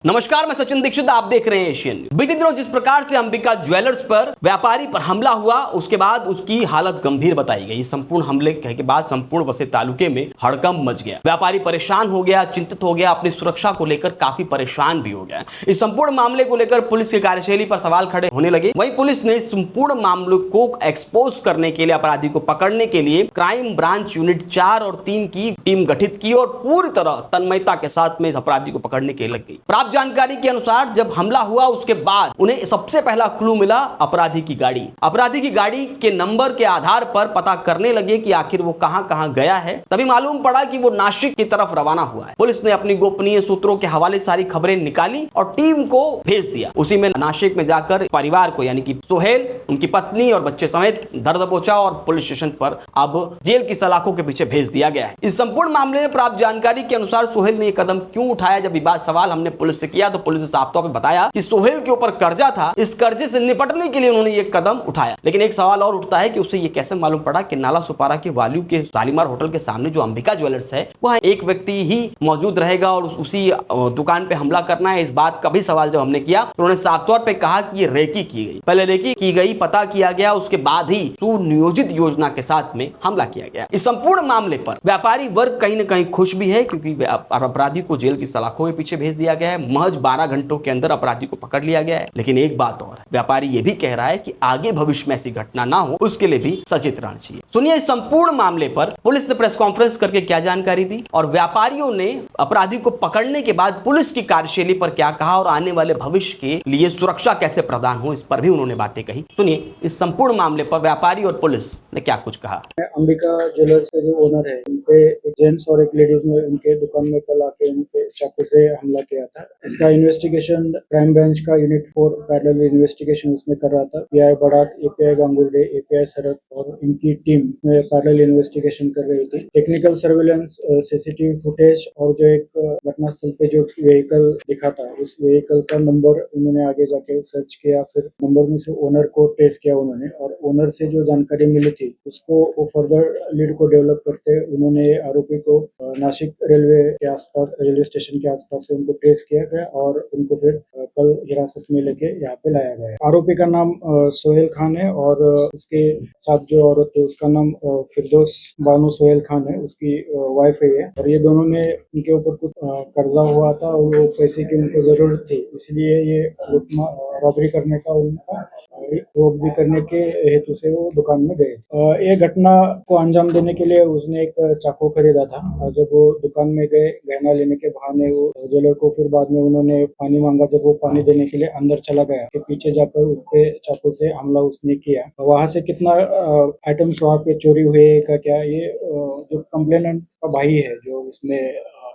नमस्कार, मैं सचिन दीक्षित, आप देख रहे हैं एशियन न्यूज। बीते दिनों जिस प्रकार से अंबिका ज्वेलर्स पर व्यापारी पर हमला हुआ, उसके बाद उसकी हालत गंभीर बताई गई। संपूर्ण हमले के बाद संपूर्ण वसई तालुके में हड़कंप मच गया। व्यापारी परेशान हो गया, चिंतित हो गया, अपनी सुरक्षा को लेकर काफी परेशान भी हो गया। इस संपूर्ण मामले को लेकर पुलिस की कार्यशैली पर सवाल खड़े होने लगे। वहीं पुलिस ने इस संपूर्ण मामले को एक्सपोज करने के लिए, अपराधी को पकड़ने के लिए क्राइम ब्रांच यूनिट 4 और 3 की टीम गठित की और पूरी तरह तन्मयता के साथ में इस अपराधी को पकड़ने के लिए लग गई। प्राप्त जानकारी के अनुसार जब हमला हुआ उसके बाद उन्हें सबसे पहला क्लू मिला अपराधी की गाड़ी। अपराधी की गाड़ी के नंबर के आधार पर पता करने लगे कि आखिर वो कहां गया है। तभी मालूम पड़ा कि वो नासिक की तरफ रवाना हुआ है। पुलिस ने अपनी गोपनीय सूत्रों के हवाले सारी खबरें निकाली और टीम को भेज दिया। उसी में नासिक में जाकर परिवार को, यानी कि सोहेल, उनकी पत्नी और बच्चे समेत दर दबोचा और पुलिस स्टेशन पर अब जेल की सलाखों के पीछे भेज दिया गया है। इस संपूर्ण मामले में प्राप्त जानकारी के अनुसार सोहेल ने यह कदम क्यों उठाया, जब विवाद सवाल हमने पुलिस से किया तो पुलिस ने साफ तौर पर बताया कि सोहेल के ऊपर कर्जा था, इस कर्जे से निपटने के लिए उन्होंने ये कदम उठाया। लेकिन एक सवाल और उठता है कि उसे ये कैसे मालूम पड़ा कि नाला सुपारा के वाल्यू के शालीमार होटल के सामने जो अंबिका ज्वेलर्स है वहां एक व्यक्ति ही मौजूद रहेगा और उसी दुकान पे हमला करना है। इस बात का भी सवाल जब हमने किया तो उन्होंने साफ तौर पे कहा कि ये रेकी की गई, पहले रेकी की गई, पता किया गया, उसके बाद ही सुनियोजित योजना के साथ में हमला किया गया। इस संपूर्ण मामले पर व्यापारी वर्ग कहीं न कहीं खुश भी है, क्योंकि अपराधी को जेल की सलाखों में पीछे भेज दिया गया है। महज 12 घंटों के अंदर अपराधी को पकड़ लिया गया है। लेकिन एक बात और है, व्यापारी ये भी कह रहा है कि आगे भविष्य में ऐसी घटना ना हो, उसके लिए भी सचेत रहना चाहिए। सुनिए इस संपूर्ण मामले पर पुलिस ने प्रेस कॉन्फ्रेंस करके क्या जानकारी दी और व्यापारियों ने अपराधी को पकड़ने के बाद पुलिस की कार्यशैली पर क्या कहा और आने वाले भविष्य के लिए सुरक्षा कैसे प्रदान हो, इस पर भी उन्होंने बातें कही। सुनिए इस संपूर्ण मामले पर व्यापारी और पुलिस ने क्या कुछ कहा। अंबिका ज्वेलर्स के जो ओनर है, उनपे एक जेंट्स और एक लेडीज ने उनके दुकान में कल आके उनके चाकू से हमला किया था। इसका इन्वेस्टिगेशन क्राइम ब्रांच का यूनिट 4 पैरेलल इन्वेस्टिगेशन उसमें कर रहा था। पीआई बड़ाट, एपीआई गांगुर्डे, एपीआई सरत और इनकी टीम में पैरेलल इन्वेस्टिगेशन कर रही थी। टेक्निकल सर्वेलेंस, सीसीटीवी फुटेज और जो एक घटनास्थल पे जो व्हीकल दिखा था, उस व्हीकल का नंबर उन्होंने आगे जाके सर्च किया। फिर नंबर में से ओनर को ट्रेस किया उन्होंने और ओनर से जो जानकारी मिली थी उसको वो फर्दर लीड को डेवलप करते उन्होंने आरोपी को नासिक रेलवे के आसपास, रेलवे स्टेशन के आसपास से उनको ट्रेस किया गया और उनको फिर कल हिरासत में लेके यहाँ पे लाया गया। आरोपी का नाम सोहेल खान है और उसके साथ जो औरत है उसका नाम फिरदौस बानो सोहेल खान है, उसकी वाइफ है ये। और ये दोनों ने उनके ऊपर कुछ कर्जा हुआ था और वो पैसे की उनको जरूरत थी, इसलिए ये रॉबरी करने का उनका रॉबरी करने के हेतु से वो दुकान में गए। ये घटना को अंजाम देने के लिए उसने एक चाकू खरीदा था और जब वो दुकान में गए गहना लेने के बहाने वो ज्वेलर को फिर बाद में उन्होंने पानी मांगा। जब वो पानी देने के लिए अंदर चला गया के पीछे जाकर उसपे चाकू से हमला उसने किया। वहां से कितना आइटम्स वहाँ पे चोरी हुए का क्या, ये जो कंप्लेनेंट का भाई है जो इसमें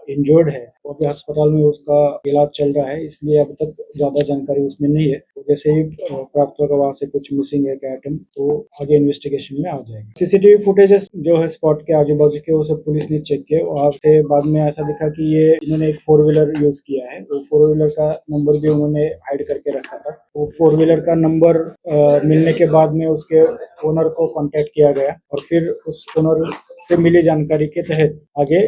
इंजर्ड है वो भी अस्पताल में उसका इलाज चल रहा है, इसलिए अब तक ज्यादा जानकारी उसमें नहीं है। तो जैसे ही प्राप्त होगा वहाँ से कुछ मिसिंग है आइटम तो आगे इन्वेस्टिगेशन में आ जाएगा। सीसीटीवी फुटेजेस जो है स्पॉट के आजू बाजू के वो सब पुलिस ने चेक किए। वहाँ से बाद में ऐसा दिखा कि ये इन्होंने एक 4 व्हीलर यूज किया है। वो 4 व्हीलर का नंबर भी उन्होंने हाइड करके रखा था। वो 4 व्हीलर का नंबर मिलने के बाद में उसके ओनर को कॉन्टेक्ट किया गया और फिर उस ओनर से मिली जानकारी के तहत आगे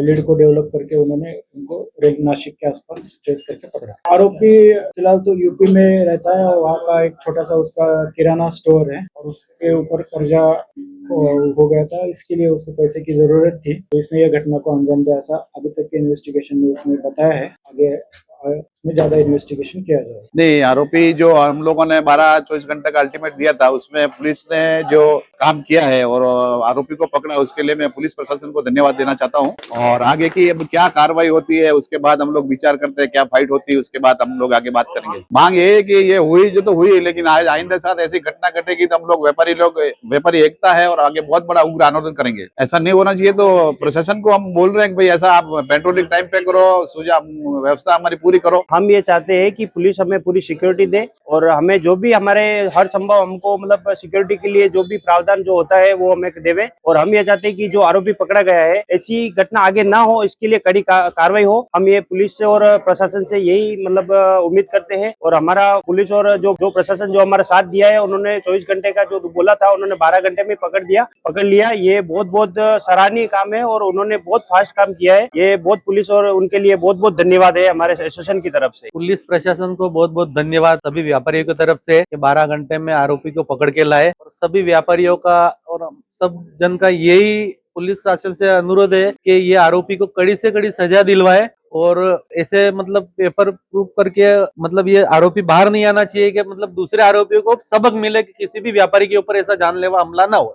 लीड को डेवलप करके उन्होंने उनको रेल नासिक के आसपास ट्रेस करके पकड़ा। आरोपी फिलहाल तो यूपी में रहता है और वहाँ का एक छोटा सा उसका किराना स्टोर है और उसके ऊपर कर्जा हो गया था, इसके लिए उसको पैसे की जरूरत थी तो इसने ये घटना को अंजाम दिया। ऐसा अभी तक के इन्वेस्टिगेशन में उसने बताया है। आगे में ज्यादा इन्वेस्टिगेशन किया जाए। नहीं, आरोपी जो हम लोगों ने 12-24 घंटे का अल्टीमेट दिया था उसमें पुलिस ने जो काम किया है और आरोपी को पकड़ा, उसके लिए मैं पुलिस प्रशासन को धन्यवाद देना चाहता हूं। और आगे की अब क्या कार्रवाई होती है उसके बाद हम लोग विचार करते हैं, क्या फाइट होती है उसके बाद हम लोग आगे बात करेंगे। मांग ये है कि ये हुई जो तो हुई, लेकिन आज आइंदा साथ ऐसी घटना घटेगी तो हम लोग व्यापारी एकता है और आगे बहुत बड़ा उग्र आंदोलन करेंगे। ऐसा नहीं होना चाहिए। तो प्रशासन को हम बोल रहे हैं कि भाई ऐसा आप पेट्रोलिंग टाइम पे करो, व्यवस्था हमारी पूरी करो। हम ये चाहते हैं कि पुलिस हमें पूरी सिक्योरिटी दे और हमें जो भी हमारे हर संभव हमको मतलब सिक्योरिटी के लिए जो भी प्रावधान जो होता है वो हमें देवे। और हम ये चाहते हैं कि जो आरोपी पकड़ा गया है ऐसी घटना आगे ना हो, इसके लिए कड़ी कार्रवाई हो। हम ये पुलिस से और प्रशासन से यही मतलब उम्मीद करते हैं। और हमारा पुलिस और जो प्रशासन जो हमारा साथ दिया है, उन्होंने 24 घंटे का जो बोला था उन्होंने 12 घंटे में पकड़ लिया। ये बहुत सराहनीय काम है और उन्होंने बहुत फास्ट काम किया है। ये बहुत पुलिस और उनके लिए बहुत धन्यवाद है हमारे एसोसिएशन की तरफ। तरफ से। पुलिस प्रशासन को बहुत बहुत धन्यवाद सभी व्यापारियों की तरफ से कि 12 घंटे में आरोपी को पकड़ के लाए। और सभी व्यापारियों का और सब जन का यही पुलिस शासन से अनुरोध है कि ये आरोपी को कड़ी से कड़ी सजा दिलवाए और ऐसे मतलब पेपर प्रूफ करके मतलब ये आरोपी बाहर नहीं आना चाहिए कि मतलब दूसरे आरोपियों को सबक मिले कि किसी भी व्यापारी के ऊपर ऐसा जानलेवा हमला ना हो।